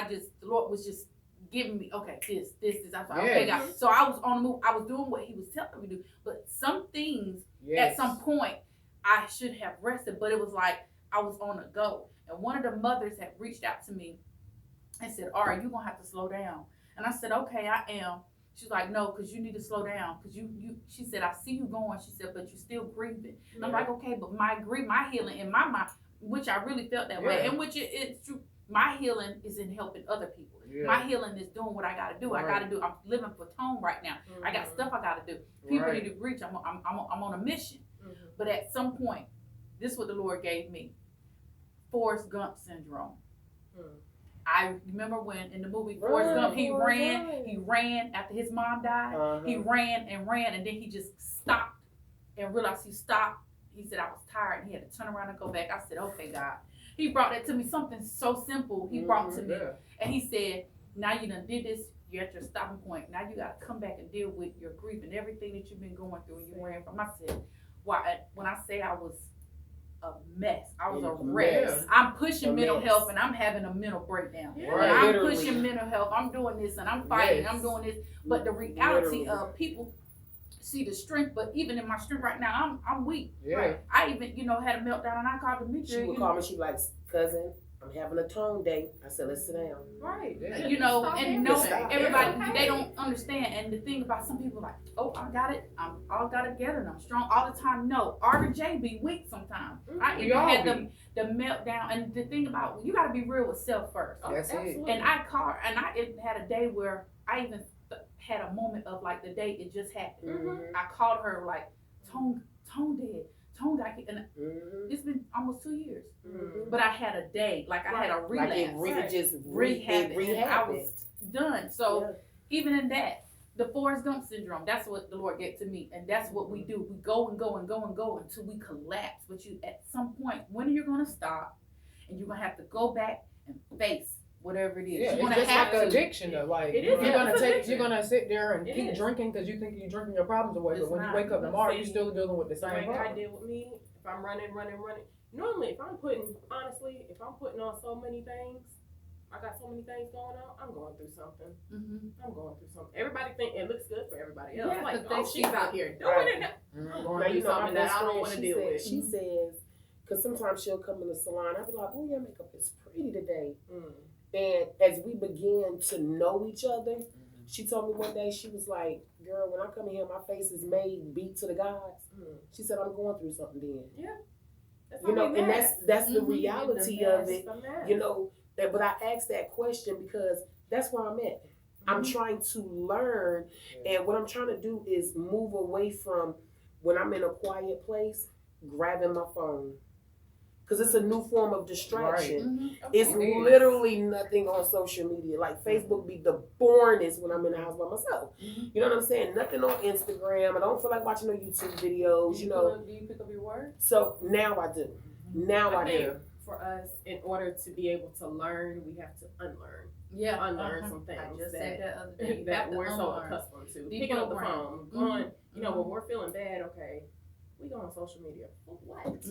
Speaker 2: The Lord was just giving me, okay, this. I thought, okay,
Speaker 3: Yeah.
Speaker 2: God. So I was on the move. I was doing what he was telling me to do. But some things,
Speaker 3: Yes.
Speaker 2: at some point, I should have rested. But it was like I was on the go. And one of the mothers had reached out to me and said, Ari, you're going to have to slow down. And I said, okay, I am. She's like, no, because you need to slow down. Because she said, I see you going. She said, but you're still grieving. And I'm like, okay, but my healing in my mind, which I really felt that way,
Speaker 3: Yeah.
Speaker 2: and which it's true. My healing is in helping other people.
Speaker 3: Yeah.
Speaker 2: My healing is doing what I got to do.
Speaker 3: Right.
Speaker 2: I got to do. I'm living for Tone right now. I got stuff I got to do. People
Speaker 3: Right.
Speaker 2: need to reach. I'm on a mission.
Speaker 4: Mhm.
Speaker 2: But at some point, this is what the Lord gave me. Forrest Gump syndrome.
Speaker 4: Mhm.
Speaker 2: I remember when in the movie Forrest Gump, he ran after his mom died.
Speaker 1: Uh-huh.
Speaker 2: He ran, and then he just stopped and realized he stopped. He said, I was tired, and he had to turn around and go back. I said, okay, God. He brought that to me, something so simple he brought to me.
Speaker 3: Yeah.
Speaker 2: And he said, now you done did this, you're at your stopping point. Now you got to come back and deal with your grief and everything that you've been going through and you ran from. I said, why? When I say I was a mess, I was a wreck.
Speaker 3: mess.
Speaker 2: I'm pushing
Speaker 1: A
Speaker 2: mental
Speaker 1: mess.
Speaker 2: health and I'm having a mental breakdown.
Speaker 4: Yeah.
Speaker 3: Right.
Speaker 2: I'm
Speaker 1: Literally.
Speaker 2: pushing mental health. I'm doing this and I'm fighting.
Speaker 3: Yes.
Speaker 2: I'm doing this. But the reality
Speaker 1: Literally.
Speaker 2: of people see the strength, but even in my strength right now, I'm weak.
Speaker 3: Yeah.
Speaker 2: Right. I even, had a meltdown and I called Dimitri.
Speaker 1: She would call me. She'd be like, cousin, I'm having a tone day. I said, let's sit down.
Speaker 2: Right.
Speaker 3: Yeah.
Speaker 2: And
Speaker 1: everything.
Speaker 2: everybody,
Speaker 4: It's okay.
Speaker 2: they don't understand. And the thing about some people like, oh, I got it. I'm all got it together and I'm strong all the time. No, R and J be weak sometimes. I
Speaker 3: We
Speaker 2: even
Speaker 3: all
Speaker 2: had
Speaker 3: be.
Speaker 2: the meltdown. And the thing about, you got to be real with self first.
Speaker 3: That's it.
Speaker 4: Absolutely.
Speaker 2: And I called, and I even had a day where I even had a moment of like the day it just happened.
Speaker 1: Mm-hmm.
Speaker 2: I called her like, Tone dead. Tone got hit. And
Speaker 1: Mm-hmm.
Speaker 2: it's been almost 2 years.
Speaker 1: Mm-hmm.
Speaker 2: But I had a day, like I had a relapse.
Speaker 1: Like it
Speaker 2: Right.
Speaker 1: just
Speaker 2: Rehab,
Speaker 1: it
Speaker 2: and I was done. So even in that, the Forrest Gump syndrome. That's what the Lord gave to me, and that's what we do. We go and go and go and go until we collapse. But you, at some point, when are you gonna stop? And you're gonna have to go back and face whatever it is.
Speaker 3: Yeah,
Speaker 2: you're
Speaker 3: it's
Speaker 2: gonna
Speaker 3: just
Speaker 2: have
Speaker 3: like an
Speaker 2: to.
Speaker 3: addiction though. Like
Speaker 4: It is,
Speaker 3: you're
Speaker 4: yeah,
Speaker 3: gonna
Speaker 4: it's
Speaker 3: take,
Speaker 4: addiction.
Speaker 3: you're gonna sit there and
Speaker 4: It
Speaker 3: keep
Speaker 4: is.
Speaker 3: drinking because you think you're drinking your problems away.
Speaker 2: It's
Speaker 3: But when you
Speaker 2: not.
Speaker 3: wake up tomorrow,
Speaker 4: See,
Speaker 3: you're still dealing with the
Speaker 4: The
Speaker 3: same
Speaker 4: way God
Speaker 3: problem.
Speaker 4: did with me, if I'm running, normally if I'm putting on so many things, I got so many things going on, I'm going through something. Everybody think it looks good for everybody else.
Speaker 2: Yeah,
Speaker 4: like,
Speaker 2: 'cause
Speaker 4: she's out here doing
Speaker 1: Right.
Speaker 4: it.
Speaker 3: Mhm.
Speaker 4: I'm going
Speaker 1: Now,
Speaker 4: through
Speaker 1: you know, my
Speaker 4: something that
Speaker 1: best
Speaker 4: I don't
Speaker 1: friend,
Speaker 4: want to
Speaker 1: she
Speaker 4: deal
Speaker 1: said,
Speaker 4: with.
Speaker 1: she says, because sometimes she'll come in the salon, I'll be like, oh, your makeup is pretty today. And as we began to know each other, she told me one day, she was like, girl, when I come in here, my face is made beat to the gods. She said, I'm going through something then.
Speaker 4: That's
Speaker 1: You know, and that's the
Speaker 2: Mhm.
Speaker 1: reality of it. You know, that, but I asked that question because that's where I'm at. I'm trying to learn, and what I'm trying to do is move away from when I'm in a quiet place, grabbing my phone. Because it's a new form of distraction. It's
Speaker 3: It is.
Speaker 1: literally nothing on social media. Like Facebook be the boringest when I'm in the house by myself. You know what I'm saying? Nothing on Instagram. I don't feel like watching no YouTube videos, you know.
Speaker 2: Do you pick up your word?
Speaker 1: So now I do. Now I
Speaker 4: think
Speaker 1: do.
Speaker 4: for us, in order to be able to learn, we have to unlearn.
Speaker 2: Yeah,
Speaker 4: Unlearn some things
Speaker 2: I just
Speaker 4: that-
Speaker 2: said that other day. You
Speaker 4: that
Speaker 2: have to
Speaker 4: we're so
Speaker 2: unlearn.
Speaker 4: accustomed to.
Speaker 2: Deprogram.
Speaker 4: Picking up the phone,
Speaker 2: Mhm.
Speaker 4: going, you know, when we're feeling bad, okay, we go on social media. For what?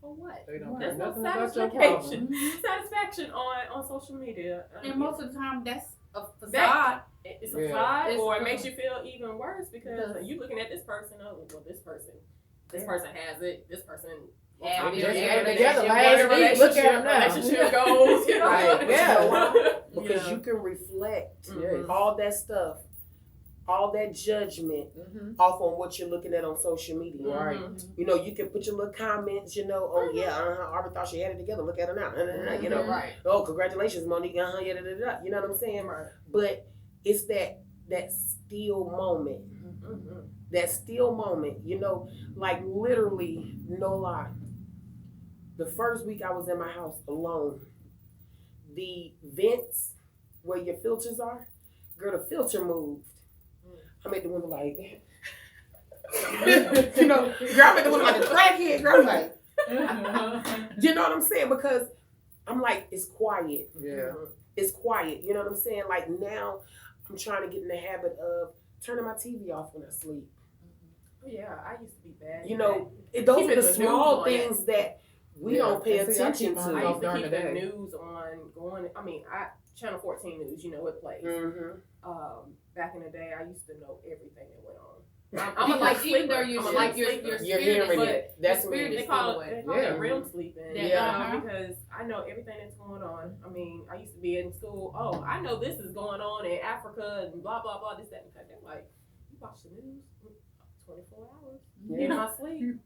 Speaker 4: For what?
Speaker 3: They don't
Speaker 4: There's
Speaker 3: care
Speaker 4: no
Speaker 3: nothing about your
Speaker 4: satisfaction.
Speaker 3: problem.
Speaker 4: Satisfaction on social media.
Speaker 2: And most of the time, that's a facade.
Speaker 4: It's a
Speaker 3: Yeah.
Speaker 4: facade,
Speaker 2: It's
Speaker 4: or it
Speaker 2: good.
Speaker 4: makes you feel even worse because
Speaker 2: Because-
Speaker 4: you looking at this person. Oh, well, this person has it. This person
Speaker 2: Yeah,
Speaker 3: Just
Speaker 2: yeah,
Speaker 3: got
Speaker 2: yeah,
Speaker 3: together
Speaker 2: yeah,
Speaker 3: last
Speaker 2: yeah,
Speaker 3: week. Look at them now.
Speaker 4: relationship goals. You know,
Speaker 1: Right,
Speaker 3: yeah.
Speaker 1: Because
Speaker 4: Yeah.
Speaker 1: you can reflect
Speaker 3: Yes.
Speaker 1: all that stuff, all that judgment off on what you're looking at on social media.
Speaker 3: Right.
Speaker 1: You know, you can put your little comments, you know, oh yeah, Aubrey thought she had it together, look at her now. You know,
Speaker 4: right.
Speaker 1: oh, congratulations, Monique, yeah, da, da, da. You know what I'm saying?
Speaker 4: Right.
Speaker 1: But it's that still moment. That still moment, you know, like literally, no lie. The first week I was in my house alone, the vents where your filters are, girl, the filter moved. I'm at the window like, you know, girl, I'm at the window like a crackhead, girl, I'm like, you know what I'm saying? Because I'm like, it's quiet.
Speaker 3: Yeah.
Speaker 1: It's quiet, you know what I'm saying? Like now, I'm trying to get in the habit of turning my TV off when I sleep.
Speaker 4: Yeah, I used to be bad.
Speaker 1: You know, those
Speaker 4: Keeping
Speaker 1: are the
Speaker 4: the news
Speaker 1: small
Speaker 4: on
Speaker 1: things that we don't pay
Speaker 3: And see, I
Speaker 1: attention
Speaker 3: keep mine
Speaker 1: to.
Speaker 4: I
Speaker 3: off
Speaker 4: used to
Speaker 3: during
Speaker 4: keep
Speaker 3: the
Speaker 4: the
Speaker 3: day.
Speaker 4: news on going. I mean, Channel 14 News, you know, it plays. Back in the day, I used to know everything that went on. I'm a
Speaker 2: Because
Speaker 4: light
Speaker 2: even though
Speaker 4: sleeper.
Speaker 2: you're
Speaker 4: I'm a
Speaker 2: like
Speaker 4: light
Speaker 2: your
Speaker 4: sleeper.
Speaker 1: You're
Speaker 2: spirit
Speaker 1: hearing
Speaker 2: is-
Speaker 1: it. That's
Speaker 2: your spirit
Speaker 1: me.
Speaker 2: is
Speaker 4: They call
Speaker 2: still
Speaker 4: it
Speaker 2: away.
Speaker 4: REM sleeping.
Speaker 1: Yeah.
Speaker 4: Because I know everything that's going on. I mean, I used to be in school. Oh, I know this is going on in Africa and blah blah blah. This that and that. They're like, you watch the news 24 hours
Speaker 1: Yeah.
Speaker 4: in my sleep.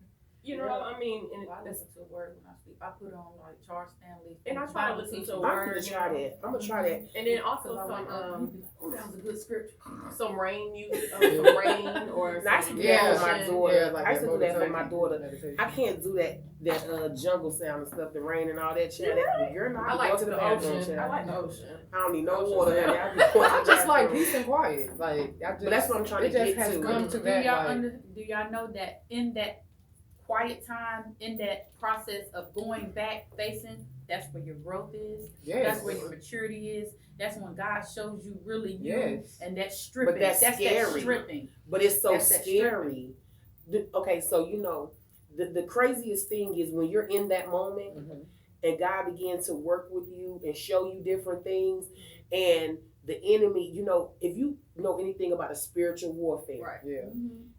Speaker 4: You know,
Speaker 2: Yeah.
Speaker 4: I mean, and
Speaker 2: I listen to a word when I sleep. I put on like Charles Stanley.
Speaker 4: And I try to listen to a
Speaker 1: I'm
Speaker 4: word.
Speaker 1: gonna try that. I'm gonna try that.
Speaker 4: And then also
Speaker 2: Because I
Speaker 4: some
Speaker 2: like, oh, that was a good scripture.
Speaker 4: some rain music, some rain or
Speaker 1: And I used to
Speaker 4: some
Speaker 1: do that for my
Speaker 4: motion.
Speaker 1: daughter.
Speaker 3: Yeah, like
Speaker 1: I used to do that for
Speaker 3: meditation.
Speaker 1: my daughter.
Speaker 3: Meditation.
Speaker 1: I can't do that jungle sound and stuff, the rain and all that shit. You're not.
Speaker 4: I like
Speaker 1: go to the
Speaker 4: the
Speaker 1: bathroom.
Speaker 4: ocean.
Speaker 1: child.
Speaker 4: I like the ocean.
Speaker 1: I don't need no
Speaker 4: Ocean
Speaker 1: water.
Speaker 4: sound.
Speaker 1: Honey. I just want
Speaker 3: I
Speaker 1: the
Speaker 3: just like
Speaker 1: bathroom.
Speaker 3: peace and quiet. Like I just,
Speaker 1: But that's what I'm trying to
Speaker 3: it just
Speaker 1: get
Speaker 3: has
Speaker 1: to.
Speaker 3: come to
Speaker 2: Do
Speaker 3: that.
Speaker 2: y'all
Speaker 3: Like,
Speaker 2: do y'all know that in that quiet time, in that process of going back, facing, that's where your growth is.
Speaker 3: yes.
Speaker 2: That's where your maturity is. That's when God shows you really you.
Speaker 3: Yes.
Speaker 2: And that's stripping.
Speaker 1: But that's
Speaker 2: that
Speaker 1: scary.
Speaker 2: stripping.
Speaker 1: But it's so
Speaker 2: That's that
Speaker 1: scary. Okay, so you know, the craziest thing is when you're in that moment
Speaker 3: Mhm.
Speaker 1: and God began to work with you and show you different things, and the enemy, you know, if you know anything about a spiritual warfare,
Speaker 4: Right.
Speaker 3: Yeah.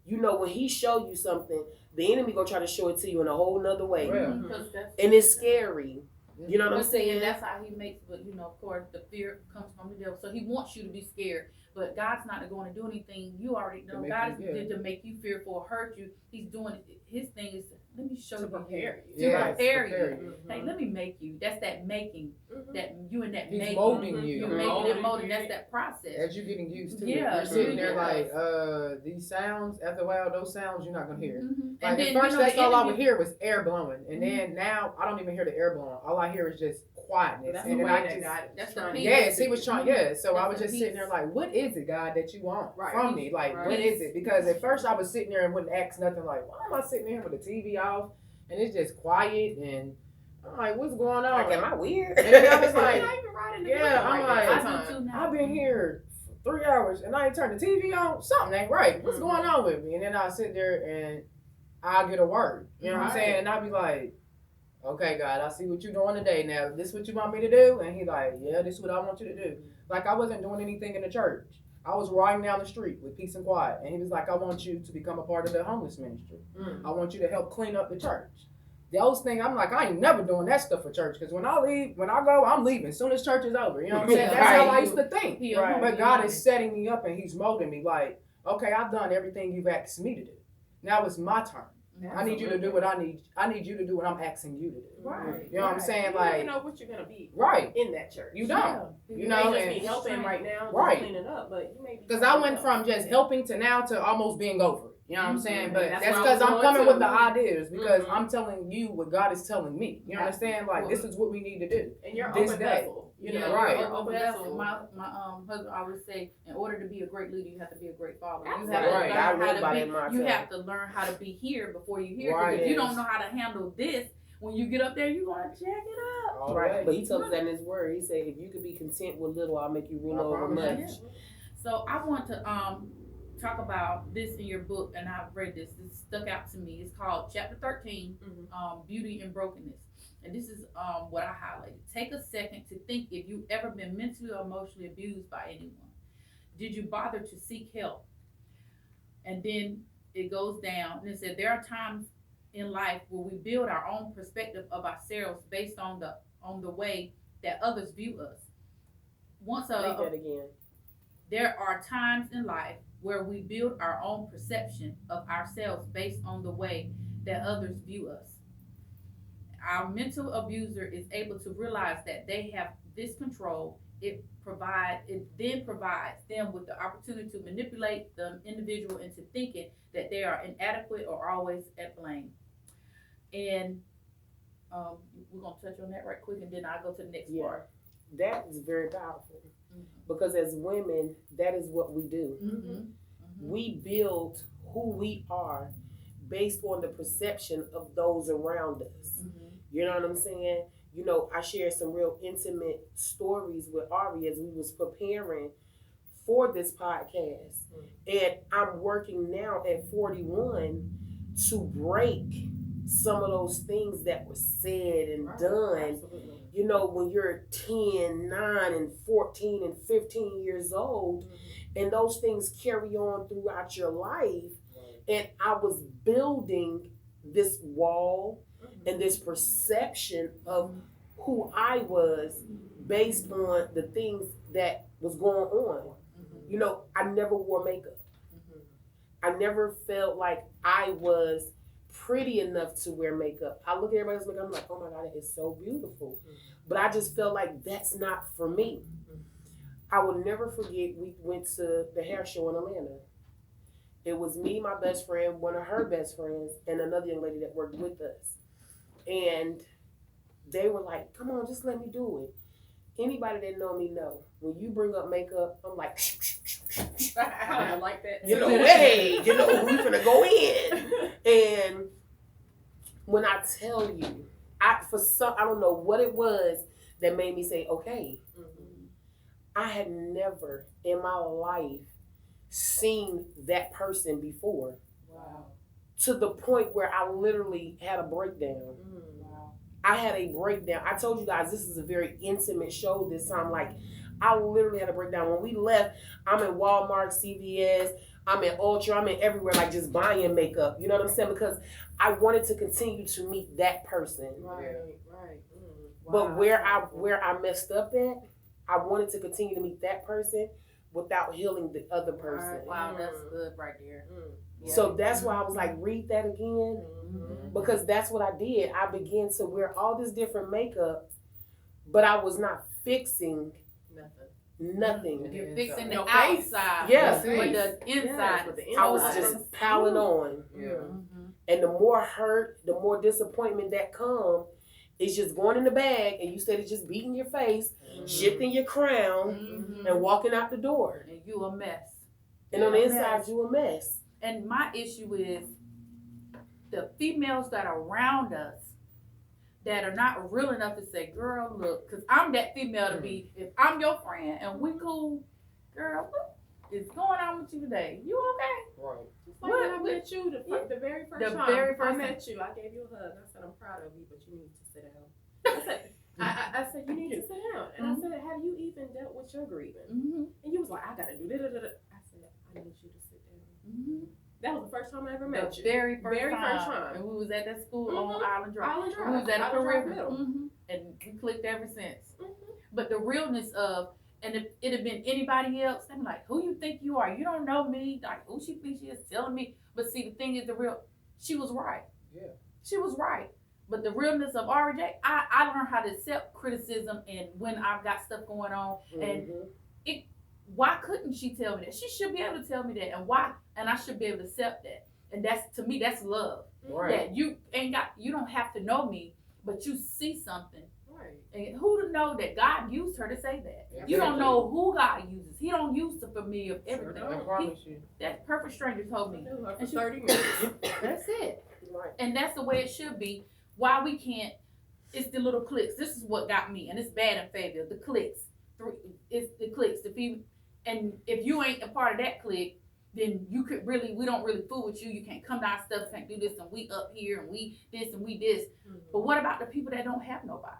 Speaker 1: you know when he show you something, the enemy gonna try to show it to you in a whole nother way,
Speaker 3: Well,
Speaker 2: Because that's
Speaker 1: and it's scary. You know what I'm
Speaker 2: But see,
Speaker 1: saying?
Speaker 2: and that's how he makes, but you know, of course, the fear comes from the devil. So he wants you to be scared. But God's not going to do anything. You already know.
Speaker 3: make
Speaker 2: God
Speaker 3: you-
Speaker 2: is did to make you fearful or hurt you. He's doing it. His thing is, let me show
Speaker 4: To
Speaker 2: you.
Speaker 4: prepare you.
Speaker 2: To
Speaker 3: Yes,
Speaker 2: prepare
Speaker 3: prepare
Speaker 2: you.
Speaker 3: you.
Speaker 2: Hey, let me make you. That's that making.
Speaker 4: Mhm.
Speaker 2: That you and that
Speaker 3: He's
Speaker 2: making.
Speaker 3: molding
Speaker 4: Mhm.
Speaker 3: you.
Speaker 2: You're
Speaker 1: Mhm.
Speaker 2: making
Speaker 4: Molding
Speaker 2: and molding.
Speaker 4: you.
Speaker 2: That's that process.
Speaker 3: As you're getting used to
Speaker 2: Yeah,
Speaker 3: it, you're sitting there
Speaker 2: yeah.
Speaker 3: like, these sounds. After a while, those sounds you're not gonna hear.
Speaker 2: Mhm.
Speaker 3: Like at
Speaker 2: you
Speaker 3: first,
Speaker 2: know,
Speaker 3: that's
Speaker 2: the
Speaker 3: all I
Speaker 2: enemy-
Speaker 3: would hear was air blowing, and
Speaker 2: Mhm.
Speaker 3: then now I don't even hear the air blowing. All I hear is just quietness.
Speaker 4: That's
Speaker 3: And
Speaker 4: the
Speaker 3: then
Speaker 4: way
Speaker 3: I
Speaker 4: that
Speaker 3: just,
Speaker 4: God
Speaker 2: That's
Speaker 4: is
Speaker 2: the
Speaker 4: trying to
Speaker 2: peace.
Speaker 3: yes, he was trying, so I
Speaker 2: That's
Speaker 3: was
Speaker 2: the
Speaker 3: just sitting there
Speaker 2: peace.
Speaker 3: like, what is it, God, that you want
Speaker 4: Right.
Speaker 3: from me? Like,
Speaker 4: Right.
Speaker 3: what is it? Because at first I was sitting there and wouldn't ask nothing, like, why am I sitting here with the TV off? And it's just quiet, and I'm like, what's going on?
Speaker 1: Like, am I weird?
Speaker 3: And then I was like,
Speaker 4: Not even riding the
Speaker 3: yeah,
Speaker 4: bike
Speaker 3: I'm
Speaker 4: right
Speaker 3: like,
Speaker 4: now.
Speaker 2: I do too now.
Speaker 3: I've been here for 3 hours and I ain't turned the TV on. Something ain't right. What's going on with me? And then I'll sit there and I'll get a word. You know what I'm
Speaker 4: Right.
Speaker 3: saying? And I'll be like, okay, God, I see what you're doing today. Now, this what you want me to do? And he like, yeah, this is what I want you to do. Like, I wasn't doing anything in the church. I was riding down the street with peace and quiet. And he was like, I want you to become a part of the homeless ministry. I want you to help clean up the church. Those things, I'm like, I ain't never doing that stuff for church. Because when I go, I'm leaving as soon as church is over. You know what I'm saying? That's how I used to think.
Speaker 2: Right.
Speaker 3: But God is setting me up and he's molding me like, okay, I've done everything you've asked me to do. Now it's my turn. I need you to do what I need you to do what I'm asking you to do.
Speaker 4: Right.
Speaker 3: You know what I'm saying?
Speaker 4: You
Speaker 3: Like,
Speaker 4: never know what you're gonna be
Speaker 3: right.
Speaker 4: in that church.
Speaker 3: You don't.
Speaker 4: You
Speaker 3: You
Speaker 4: may
Speaker 3: know,
Speaker 4: just
Speaker 3: and
Speaker 4: be helping right now,
Speaker 3: Right.
Speaker 4: just cleaning up, but you may be.
Speaker 3: because I went from just helping to now to almost being over it. You know what I'm saying? But
Speaker 4: That's
Speaker 3: that's
Speaker 4: where I
Speaker 3: because
Speaker 4: was
Speaker 3: I'm
Speaker 4: going
Speaker 3: coming
Speaker 4: to.
Speaker 3: with the ideas because
Speaker 4: Mhm.
Speaker 3: I'm telling you what God is telling me. You understand? Like, this is what we need to do.
Speaker 4: And you're
Speaker 3: this
Speaker 4: open
Speaker 3: day.
Speaker 4: vessel. You
Speaker 2: Yeah,
Speaker 4: know,
Speaker 3: right.
Speaker 4: You're open vessel.
Speaker 2: My husband always say, in order to be a great leader, you have to be a great father. You have to
Speaker 4: Absolutely.
Speaker 1: Right. I
Speaker 2: learn
Speaker 1: live
Speaker 2: how
Speaker 1: by
Speaker 2: to
Speaker 1: that
Speaker 2: be.
Speaker 1: motto.
Speaker 2: You have to learn how to be here before you here.
Speaker 3: Right.
Speaker 2: Because if you
Speaker 1: Yes.
Speaker 2: don't know how to handle this, when you get up there, you gonna jack it up.
Speaker 3: All
Speaker 1: Right.
Speaker 3: right.
Speaker 1: But he tells us that in his word. He said, if you could be content with little, I'll make you rule
Speaker 3: I
Speaker 1: over
Speaker 3: promise
Speaker 1: much.
Speaker 3: you.
Speaker 2: So I want to talk about this in your book, and I've read this. This stuck out to me. It's called Chapter 13, Beauty and Brokenness. And this is what I highlighted. Take a second to think if you've ever been mentally or emotionally abused by anyone. Did you bother to seek help? And then it goes down and it said there are times in life where we build our own perspective of ourselves based on the way that others view us.
Speaker 1: Read that again.
Speaker 2: There are times in life where we build our own perception of ourselves based on the way that others view us. Our mental abuser is able to realize that they have this control. It then provides them with the opportunity to manipulate the individual into thinking that they are inadequate or always at blame. And we're gonna touch on that right quick, and then I'll go to the next part.
Speaker 1: That is very powerful because as women, that is what we do. We build who we are based on the perception of those around us. You know what I'm saying? You know, I shared some real intimate stories with Ari as we was preparing for this podcast. And I'm working now at 41 to break some of those things that were said and done.
Speaker 4: Absolutely.
Speaker 1: You know, when you're 10, 9, and 14 and 15 years old, and those things carry on throughout your life. And I was building this wall and this perception of who I was based on the things that was going on. You know, I never wore makeup. I never felt like I was pretty enough to wear makeup. I look at everybody else's makeup, I'm like, oh my God, it is so beautiful. But I just felt like that's not for me. I will never forget, we went to the hair show in Atlanta. It was me, my best friend, one of her best friends, and another young lady that worked with us. And they were like, come on, just let me do it. Anybody that know me know, when you bring up makeup, I'm like,
Speaker 4: I like that.
Speaker 1: you know, hey, you know, we finna go in. And when I tell you, I don't know what it was that made me say, okay. I had never in my life seen that person before.
Speaker 2: Wow.
Speaker 1: To the point where I literally had a breakdown.
Speaker 2: Wow.
Speaker 1: I had a breakdown. I told you guys this is a very intimate show this time. Like, I literally had a breakdown. When we left, I'm in Walmart, CVS, I'm in Ultra, I'm in everywhere, like just buying makeup. You know what I'm saying? Because I wanted to continue to meet that person.
Speaker 4: Right.
Speaker 1: But where I messed up at, I wanted to continue to meet that person without healing the other person.
Speaker 2: Wow, that's good right there.
Speaker 1: So that's why I was like, read that again. Because that's what I did. I began to wear all this different makeup, but I was not fixing nothing.
Speaker 2: You're fixing the
Speaker 4: Your face.
Speaker 2: outside,
Speaker 1: Yeah.
Speaker 2: but the inside.
Speaker 4: but the
Speaker 1: I was
Speaker 4: inside.
Speaker 1: just piling on.
Speaker 3: Yeah.
Speaker 1: And the more hurt, the more disappointment that come, It's just going in the bag, and you said it's just beating your face, shifting your crown, and walking out the door.
Speaker 2: And you a mess.
Speaker 1: And on the inside, you a mess.
Speaker 2: And my issue is the females that are around us that are not real enough to say, girl, look, because I'm that female to be, if I'm your friend and we cool, girl, what is going on with you today? You okay?
Speaker 3: Right.
Speaker 4: Just like when I met you the very first time. I met you. I gave you a hug. And I said, I'm proud of you, but you need to sit down. I said, you need to sit down. And I said, have you even dealt with your grieving? And you was like, I got to do da da da. I said, I need you to sit down. That was the first time I ever met you.
Speaker 2: Very first time. And we was at that school on Island Drive. We was at a career middle. And we clicked ever since. But the realness of, and if it had been anybody else, I'm like, who you think you are? You don't know me. Like, who she thinks she is telling me. But see, the thing is, she was right.
Speaker 3: Yeah.
Speaker 2: She was right. But the realness of RJ, I learned how to accept criticism and when I've got stuff going on. And why couldn't she tell me that? She should be able to tell me that. And why? And I should be able to accept that. And that's, to me, that's love.
Speaker 3: Right.
Speaker 2: That you don't have to know me, but you see something.
Speaker 4: Right.
Speaker 2: And who to know that God used her to say that?
Speaker 3: Yeah,
Speaker 2: You don't know who God uses. He don't use the familiar of everything.
Speaker 3: I promise you.
Speaker 2: That perfect stranger told me.
Speaker 4: I knew her for
Speaker 2: And she-
Speaker 4: 30 minutes.
Speaker 2: That's it.
Speaker 1: Right.
Speaker 2: And that's the way it should be. Why we can't, it's the little cliques. This is what got me, and it's bad in Fayetteville. The cliques. It's the cliques. The people. And if you ain't a part of that clique, then you could really, we don't really fool with you. You can't come to our stuff, can't do this, and we up here, and we this, and we this. But what about the people that don't have nobody?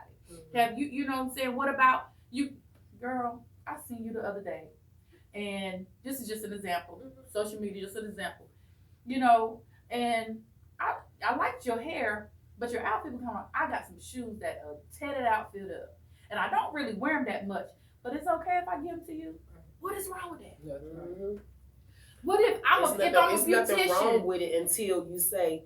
Speaker 2: Have you know what I'm saying? What about you? Girl, I seen you the other day. And this is just an example. Social media, just an example. You know, and I liked your hair, but your outfit was kind of, I got some shoes that are tatted outfit up. And I don't really wear them that much, but it's okay if I give them to you. What is wrong with that? What if I'm a
Speaker 1: It's nothing wrong
Speaker 2: beautician?
Speaker 1: with it until you say,